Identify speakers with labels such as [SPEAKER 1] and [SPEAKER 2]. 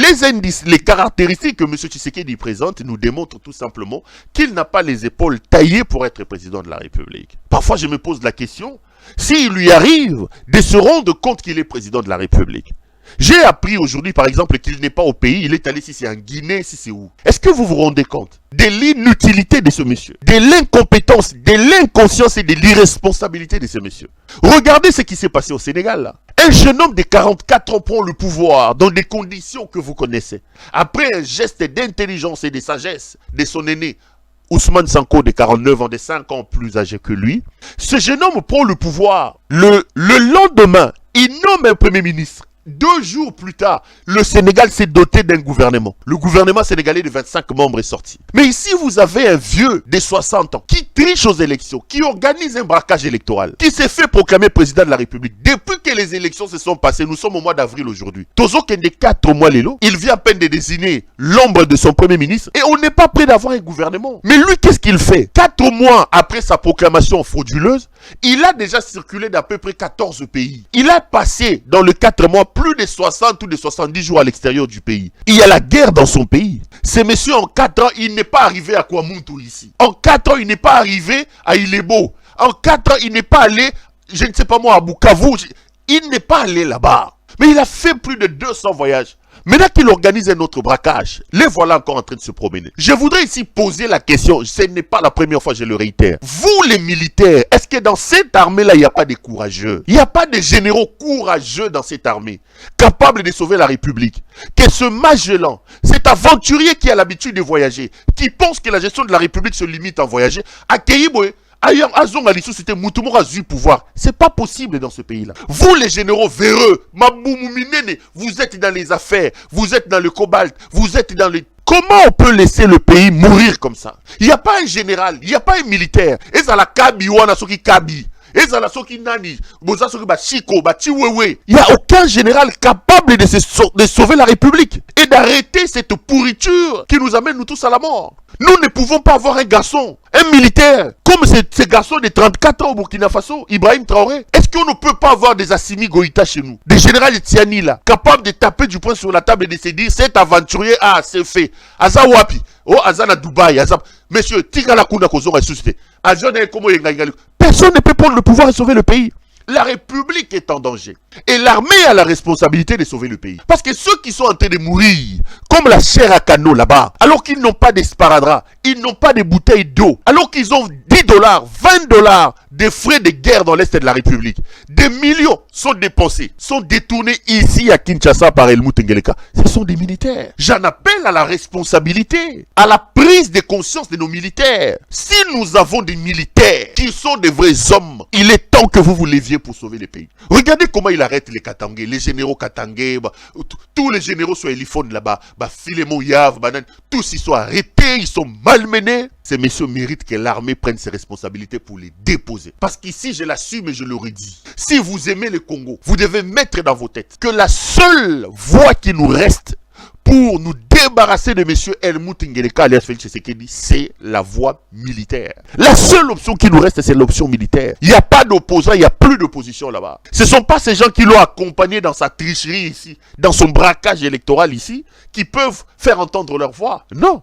[SPEAKER 1] les indices, les caractéristiques que M. Tshisekedi présente nous démontrent tout simplement qu'il n'a pas les épaules taillées pour être président de la République. Parfois, je me pose la question, s'il lui arrive de se rendre compte qu'il est président de la République. J'ai appris aujourd'hui, par exemple, qu'il n'est pas au pays, il est allé, si c'est en Guinée, si c'est où. Est-ce que vous vous rendez compte de l'inutilité de ce monsieur, de l'incompétence, de l'inconscience et de l'irresponsabilité de ce monsieur? Regardez ce qui s'est passé au Sénégal, là. Un jeune homme de 44 ans prend le pouvoir dans des conditions que vous connaissez. Après un geste d'intelligence et de sagesse de son aîné, Ousmane Sanko, de 49 ans, de 5 ans plus âgé que lui, ce jeune homme prend le pouvoir. Le lendemain, il nomme un premier ministre. 2 jours plus tard, le Sénégal s'est doté d'un gouvernement. Le gouvernement sénégalais de 25 membres est sorti. Mais ici, vous avez un vieux de 60 ans qui triche aux élections, qui organise un braquage électoral, qui s'est fait proclamer président de la République. Depuis que les élections se sont passées, nous sommes au mois d'avril aujourd'hui. Tozo Kende 4 mois l'élo, il vient à peine de désigner l'ombre de son premier ministre et on n'est pas prêt d'avoir un gouvernement. Mais lui, qu'est-ce qu'il fait? 4 mois après sa proclamation frauduleuse, il a déjà circulé d'à peu près 14 pays. Il a passé dans le 4 mois plus de 60 ou de 70 jours à l'extérieur du pays. Il y a la guerre dans son pays. Ce monsieur, en 4 ans, il n'est pas arrivé à Kwamuntu ici. En 4 ans, il n'est pas arrivé à Ilebo. En 4 ans, il n'est pas allé, je ne sais pas moi, à Bukavu. Il n'est pas allé là-bas. Mais il a fait plus de 200 voyages. Maintenant qu'il organise un autre braquage, les voilà encore en train de se promener. Je voudrais ici poser la question, ce n'est pas la première fois, je le réitère. Vous les militaires, est-ce que dans cette armée-là, il n'y a pas de courageux? Il n'y a pas de généraux courageux dans cette armée, capables de sauver la République? Que ce Magellan, cet aventurier qui a l'habitude de voyager, qui pense que la gestion de la République se limite à voyager, à Keiboé, ailleurs, Azong Alissou, c'était Moutoumora du pouvoir. C'est pas possible dans ce pays-là. Vous, les généraux véreux, Maboumoumine, vous êtes dans les affaires, vous êtes dans le cobalt, vous êtes dans les... Comment on peut laisser le pays mourir comme ça? Il n'y a pas un général, il n'y a pas un militaire. Et ça la Kabi, ou Anasoki Kabi. Et ça la Soki Nani, Bozasoki Bachiko, Bachiwewe. Il n'y a aucun général capable de sauver la République et d'arrêter cette pourriture qui nous amène nous tous à la mort. Nous ne pouvons pas avoir un garçon, un militaire, comme ce garçon de 34 ans au Burkina Faso, Ibrahim Traoré. Est-ce qu'on ne peut pas avoir des Assimi Goïta chez nous? Des généraux Tiani là, capables de taper du poing sur la table et de se dire, cet aventurier a assez fait. Aza Wapi, oh Azana Dubaï, Aza... Monsieur, Tigala Kuna Kozo ressuscité. Personne ne peut prendre le pouvoir et sauver le pays. La République est en danger. Et l'armée a la responsabilité de sauver le pays. Parce que ceux qui sont en train de mourir, comme la chair à canot là-bas, alors qu'ils n'ont pas d'esparadrap, ils n'ont pas de bouteilles d'eau, alors qu'ils ont 10 dollars, 20 dollars de frais de guerre dans l'Est de la République, des millions sont dépensés, sont détournés ici à Kinshasa par Helmut Ngeleka. Ce sont des militaires. J'en appelle à la responsabilité, à la prise de conscience de nos militaires. Si nous avons des militaires qui sont des vrais hommes, il est temps que vous leviez pour sauver le pays. Regardez comment il arrête les Katangais, les généraux Katangais, tous les généraux sur Eliphone là-bas, Philemon Yav, tous ils sont arrêtés, ils sont malmenés. Ces messieurs méritent que l'armée prenne ses responsabilités pour les déposer. Parce qu'ici, je l'assume et je le redis. Si vous aimez le Congo, vous devez mettre dans vos têtes que la seule voie qui nous reste pour nous débarrasser de M. Helmut Ngeleka alias Félix Tshisekedi, c'est la voie militaire. La seule option qui nous reste, c'est l'option militaire. Il n'y a pas d'opposant, il n'y a plus d'opposition là-bas. Ce ne sont pas ces gens qui l'ont accompagné dans sa tricherie ici, dans son braquage électoral ici, qui peuvent faire entendre leur voix. Non.